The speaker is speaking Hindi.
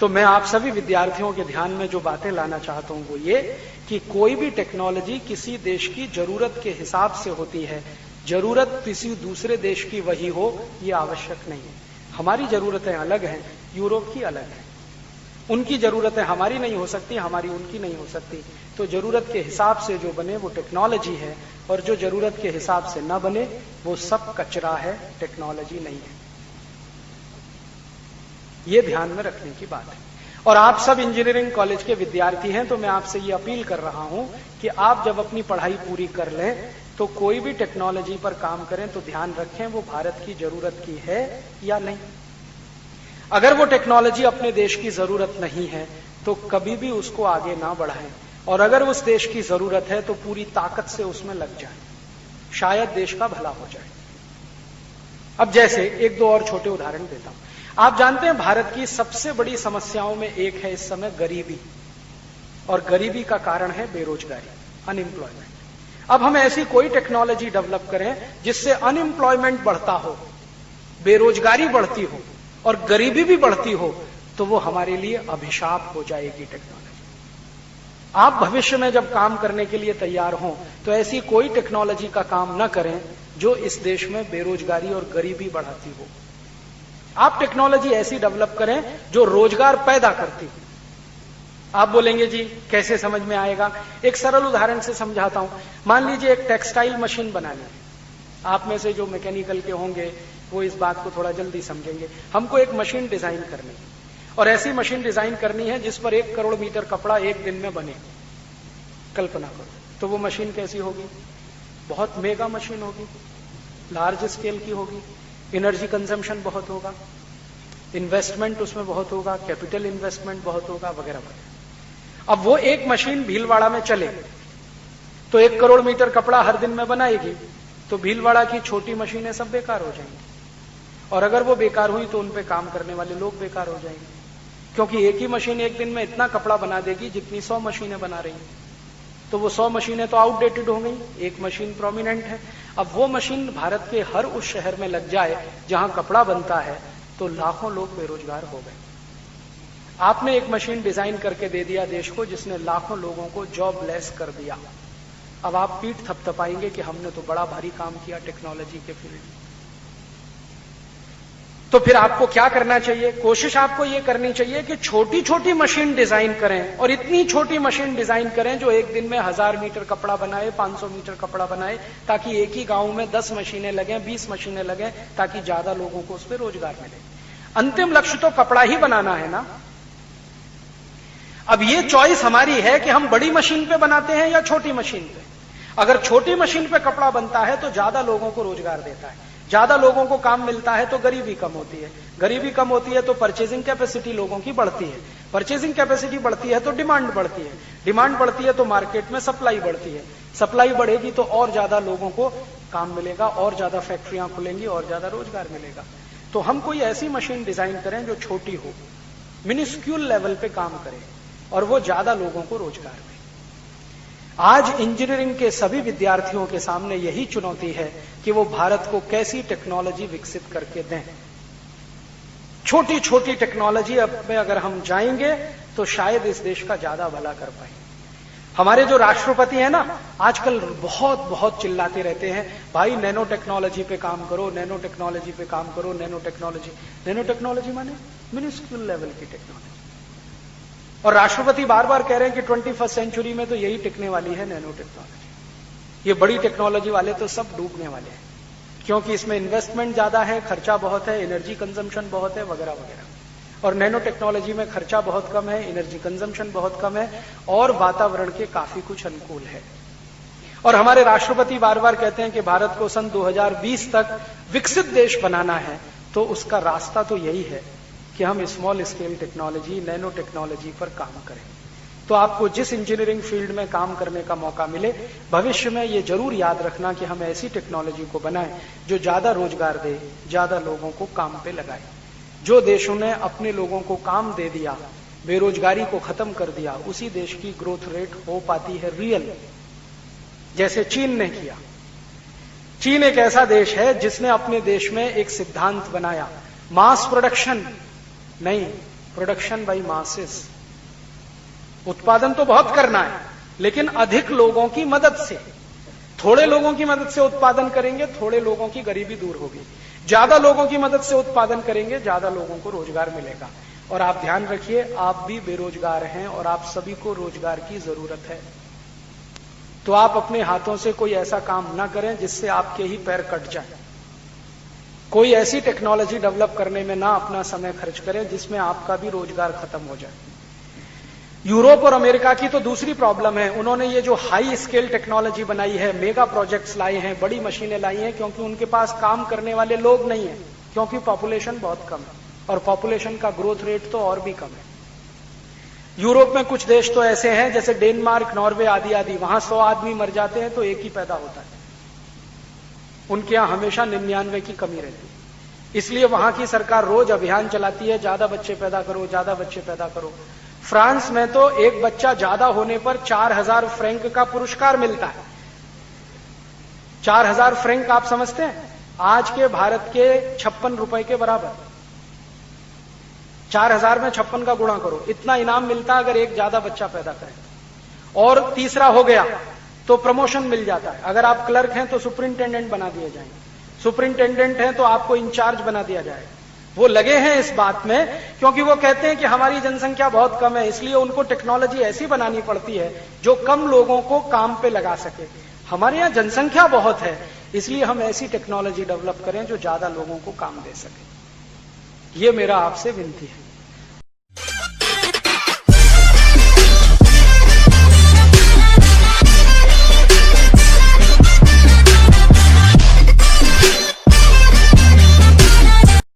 तो मैं आप सभी विद्यार्थियों के ध्यान में जो बातें लाना चाहता हूं वो ये कि कोई भी टेक्नोलॉजी किसी देश की जरूरत के हिसाब से होती है। जरूरत किसी दूसरे देश की वही हो ये आवश्यक नहीं है। हमारी जरूरतें अलग हैं, यूरोप की अलग है। उनकी जरूरतें हमारी नहीं हो सकती, हमारी उनकी नहीं हो सकती। तो जरूरत के हिसाब से जो बने वो टेक्नोलॉजी है, और जो जरूरत के हिसाब से न बने वो सब कचरा है, टेक्नोलॉजी नहीं है। ये ध्यान में रखने की बात है। और आप सब इंजीनियरिंग कॉलेज के विद्यार्थी हैं, तो मैं आपसे ये अपील कर रहा हूं कि आप जब अपनी पढ़ाई पूरी कर लें तो कोई भी टेक्नोलॉजी पर काम करें तो ध्यान रखें वो भारत की जरूरत की है या नहीं। अगर वो टेक्नोलॉजी अपने देश की जरूरत नहीं है तो कभी भी उसको आगे ना बढ़ाएं, और अगर उस देश की जरूरत है तो पूरी ताकत से उसमें लग जाएं, शायद देश का भला हो जाए। अब जैसे एक दो और छोटे उदाहरण देता हूं। आप जानते हैं भारत की सबसे बड़ी समस्याओं में एक है इस समय गरीबी, और गरीबी का कारण है बेरोजगारी, अनएम्प्लॉयमेंट। अब हम ऐसी कोई टेक्नोलॉजी डेवलप करें जिससे अनएम्प्लॉयमेंट बढ़ता हो, बेरोजगारी बढ़ती हो और गरीबी भी बढ़ती हो, तो वो हमारे लिए अभिशाप हो जाएगी टेक्नोलॉजी। आप भविष्य में जब काम करने के लिए तैयार हों तो ऐसी कोई टेक्नोलॉजी का काम न करें जो इस देश में बेरोजगारी और गरीबी बढ़ाती हो। आप टेक्नोलॉजी ऐसी डेवलप करें जो रोजगार पैदा करती हो। आप बोलेंगे जी कैसे समझ में आएगा? एक सरल उदाहरण से समझाता हूं। मान लीजिए एक टेक्सटाइल मशीन बनानी है। आप में से जो मैकेनिकल के होंगे वो इस बात को थोड़ा जल्दी समझेंगे। हमको एक मशीन डिजाइन करनी है, और ऐसी मशीन डिजाइन करनी है जिस पर 1 करोड़ मीटर कपड़ा एक दिन में बने। कल्पना करो, तो वो मशीन कैसी होगी? बहुत मेगा मशीन होगी, लार्ज स्केल की होगी, एनर्जी कंजम्पशन बहुत होगा, इन्वेस्टमेंट उसमें बहुत होगा, कैपिटल इन्वेस्टमेंट बहुत होगा, वगैरह वगैरह। अब वो एक मशीन भीलवाड़ा में चले तो 1 करोड़ मीटर कपड़ा हर दिन में बनाएगी, तो भीलवाड़ा की छोटी मशीनें सब बेकार हो जाएंगी। और अगर वो बेकार हुई तो उन पे काम करने वाले लोग बेकार हो जाएंगे, क्योंकि एक ही मशीन एक दिन में इतना कपड़ा बना देगी जितनी 100 मशीनें बना रही हैं। तो वो 100 मशीनें तो आउटडेटेड हो गई, एक मशीन प्रोमिनेंट है। अब वो मशीन भारत के हर उस शहर में लग जाए जहां कपड़ा बनता है तो लाखों लोग बेरोजगार हो गए। आपने एक मशीन डिजाइन करके दे दिया देश को जिसने लाखों लोगों को जॉबलेस कर दिया। अब आप पीठ थपथपाएंगे कि हमने तो बड़ा भारी काम किया टेक्नोलॉजी के फील्ड में। तो फिर आपको क्या करना चाहिए? कोशिश आपको यह करनी चाहिए कि छोटी छोटी मशीन डिजाइन करें, और इतनी छोटी मशीन डिजाइन करें जो एक दिन में 1000 मीटर कपड़ा बनाए, 500 मीटर कपड़ा बनाए, ताकि एक ही गांव में 10 मशीनें लगें, 20 मशीनें लगें, ताकि ज्यादा लोगों को उस पर रोजगार मिले। अंतिम लक्ष्य तो कपड़ा ही बनाना है ना। अब ये चॉइस हमारी है कि हम बड़ी मशीन पे बनाते हैं या छोटी मशीन पे। अगर छोटी मशीन पे कपड़ा बनता है तो ज्यादा लोगों को रोजगार देता है, ज्यादा लोगों को काम मिलता है तो गरीबी कम होती है, गरीबी कम होती है तो परचेजिंग कैपेसिटी लोगों की बढ़ती है, परचेजिंग कैपेसिटी बढ़ती है तो डिमांड बढ़ती है, डिमांड बढ़ती है तो मार्केट में सप्लाई बढ़ती है, सप्लाई बढ़ेगी तो और ज्यादा लोगों को काम मिलेगा, और ज्यादा फैक्ट्रियां खुलेंगी, और ज्यादा रोजगार मिलेगा। तो हम कोई ऐसी मशीन डिजाइन करें जो छोटी हो, मिनिस्क्यूल लेवल पे काम करे, और वो ज्यादा लोगों को रोजगार दे। आज इंजीनियरिंग के सभी विद्यार्थियों के सामने यही चुनौती है कि वो भारत को कैसी टेक्नोलॉजी विकसित करके दें। छोटी छोटी टेक्नोलॉजी में अगर हम जाएंगे तो शायद इस देश का ज्यादा भला कर पाएंगे। हमारे जो राष्ट्रपति हैं ना, आजकल बहुत बहुत चिल्लाते रहते हैं, भाई नैनो टेक्नोलॉजी पे काम करो, नैनो टेक्नोलॉजी पे काम करो, नैनो टेक्नोलॉजी। नैनो टेक्नोलॉजी माने मिनिस्क्यूल लेवल की टेक्नोलॉजी। और राष्ट्रपति बार बार कह रहे हैं कि 21st सेंचुरी में तो यही टिकने वाली है नैनो टेक्नोलॉजी। ये बड़ी टेक्नोलॉजी वाले तो सब डूबने वाले हैं, क्योंकि इसमें इन्वेस्टमेंट ज्यादा है, खर्चा बहुत है, एनर्जी कंजम्पशन बहुत है, वगैरह वगैरह। और नैनो टेक्नोलॉजी में खर्चा बहुत कम है, एनर्जी कंजम्पशन बहुत कम है, और वातावरण के काफी कुछ अनुकूल है। और हमारे राष्ट्रपति बार बार कहते हैं कि भारत को सन 2020 तक विकसित देश बनाना है, तो उसका रास्ता तो यही है कि हम small scale technology, nano technology पर काम करें। तो आपको जिस इंजीनियरिंग फील्ड में काम करने का मौका मिले, भविष्य में ये जरूर याद रखना कि हम ऐसी टेक्नोलॉजी को बनाएं जो ज्यादा रोजगार दे, ज्यादा लोगों को काम पे लगाए। जो देशों ने अपने लोगों को काम दे दिया, बेरोजगारी को खत्म कर दिया, उसी देश की ग्रोथ रेट हो पाती है रियल, जैसे चीन ने किया। चीन एक ऐसा देश है जिसने अपने देश में एक सिद्धांत बनाया, मास प्रोडक्शन नहीं, प्रोडक्शन बाई मासेस। उत्पादन तो बहुत करना है, लेकिन अधिक लोगों की मदद से, थोड़े लोगों की मदद से उत्पादन करेंगे, थोड़े लोगों की गरीबी दूर होगी। ज्यादा लोगों की मदद से उत्पादन करेंगे, ज्यादा लोगों को रोजगार मिलेगा। और आप ध्यान रखिए, आप भी बेरोजगार हैं और आप सभी को रोजगार की जरूरत है। तो आप अपने हाथों से कोई ऐसा काम ना करें जिससे आपके ही पैर कट जाए। कोई ऐसी टेक्नोलॉजी डेवलप करने में ना अपना समय खर्च करें जिसमें आपका भी रोजगार खत्म हो जाए। यूरोप और अमेरिका की तो दूसरी प्रॉब्लम है। उन्होंने ये जो हाई स्केल टेक्नोलॉजी बनाई है, मेगा प्रोजेक्ट्स लाए हैं, बड़ी मशीनें लाई हैं, क्योंकि उनके पास काम करने वाले लोग नहीं है, क्योंकि पॉपुलेशन बहुत कम है और पॉपुलेशन का ग्रोथ रेट तो और भी कम है। यूरोप में कुछ देश तो ऐसे हैं जैसे डेनमार्क, नॉर्वे आदि आदि, वहां 100 आदमी मर जाते हैं तो एक ही पैदा होता है। उनके यहां हमेशा 99 की कमी रहती है। इसलिए वहां की सरकार रोज अभियान चलाती है, ज्यादा बच्चे पैदा करो, ज्यादा बच्चे पैदा करो। फ्रांस में तो एक बच्चा ज्यादा होने पर 4000 फ्रैंक का पुरस्कार मिलता है। 4000 फ्रैंक आप समझते हैं? आज के भारत के 56 रुपए के बराबर। 4000 में 56 का गुणा करो, इतना इनाम मिलता है अगर एक ज्यादा बच्चा पैदा करे। और तीसरा हो गया तो प्रमोशन मिल जाता है। अगर आप क्लर्क हैं तो सुपरिंटेंडेंट बना दिए जाएंगे, सुपरिंटेंडेंट हैं तो आपको इंचार्ज बना दिया जाएगा। वो लगे हैं इस बात में क्योंकि वो कहते हैं कि हमारी जनसंख्या बहुत कम है, इसलिए उनको टेक्नोलॉजी ऐसी बनानी पड़ती है जो कम लोगों को काम पे लगा सके। हमारे यहां जनसंख्या बहुत है, इसलिए हम ऐसी टेक्नोलॉजी डेवलप करें जो ज्यादा लोगों को काम दे सके। ये मेरा आपसे विनती है।